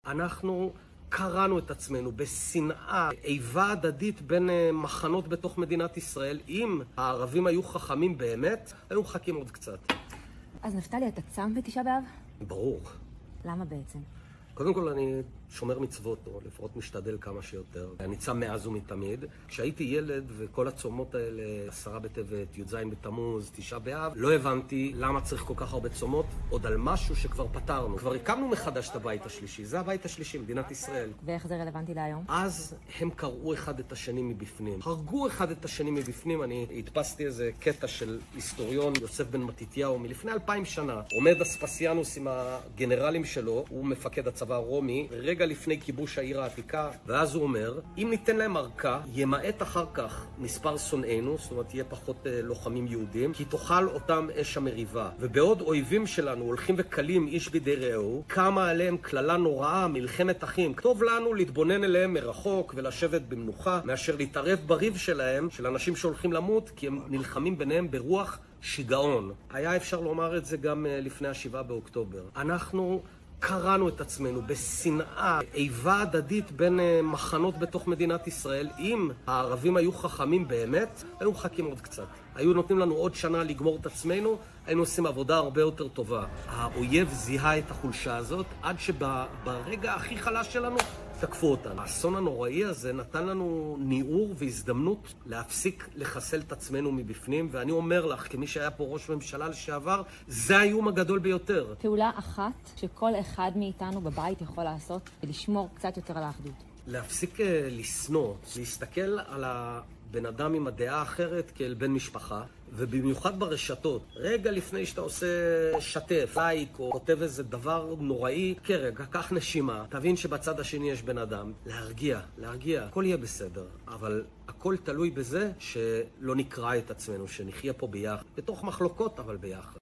אנחנו קראנו את עצמנו בשנאה, איבה הדדית בין מחנות בתוך מדינת ישראל. אם הערבים היו חכמים באמת, היו מחכים עוד קצת. אז נפתלי, אתה צם בתשעה באב? ברור. למה בעצם? קודם כל אני שומר מצוות, או לפחות משתדל כמה שיותר. אני צם מאז ומתמיד. כשהייתי ילד וכל הצומות האלה, 10 בטבת, י"ז בתמוז, תשעה באב, לא הבנתי למה צריך כל כך הרבה צומות, עוד על משהו שכבר פתרנו. כבר הקמנו מחדש את הבית השלישי, זה הבית השלישי, מדינת ישראל. ואיך זה רלוונטי להיום? אז הם קראו אחד את השני מבפנים. הרגו אחד את השני מבפנים. אני הדפסתי איזה קטע של היסטוריון יוסף בן מתתיהו מלפני 2000 שנה. עומד אספסיאנוס עם הגנרלים שלו, הוא מפקד הצבא הרומי, רגע לפני כיבוש העיר העתיקה, ואז הוא אומר, אם ניתן להם ארכה, ימעט אחר כך מספר שונאינו, זאת אומרת, יהיה פחות לוחמים יהודים, כי תאכל אותם אש המריבה. ובעוד אויבים שלנו הולכים וקלים איש בידי רעהו, קמה עליהם כללה נוראה, מלחמת אחים. טוב לנו להתבונן אליהם מרחוק ולשבת במנוחה, מאשר להתערב בריב שלהם, של אנשים שהולכים למות, כי הם נלחמים ביניהם ברוח שיגעון. היה אפשר לומר את זה גם לפני 7 באוקטובר. אנחנו קראנו את עצמנו בשנאה, איבה הדדית בין מחנות בתוך מדינת ישראל. אם הערבים היו חכמים באמת, היו מחכים עוד קצת. היו נותנים לנו עוד שנה לגמור את עצמנו, היינו עושים עבודה הרבה יותר טובה. האויב זיהה את החולשה הזאת, עד שברגע הכי חלש שלנו תקפו אותנו. האסון הנוראי הזה נתן לנו ניעור והזדמנות להפסיק לחסל את עצמנו מבפנים, ואני אומר לך, כמי שהיה פה ראש ממשלה לשעבר, זה האיום הגדול ביותר. פעולה אחת שכל אחד מאיתנו בבית יכול לעשות ולשמור קצת יותר על האחדות. להפסיק לשנוא, להסתכל על הבן אדם עם הדעה האחרת כאל בן משפחה, ובמיוחד ברשתות. רגע לפני שאתה עושה שתף, לייק, או כותב איזה דבר נוראי, כרגע, קח נשימה, תבין שבצד השני יש בן אדם. להרגיע, הכל יהיה בסדר, אבל הכל תלוי בזה שלא נקרא את עצמנו, שנחיה פה ביחד, בתוך מחלוקות אבל ביחד.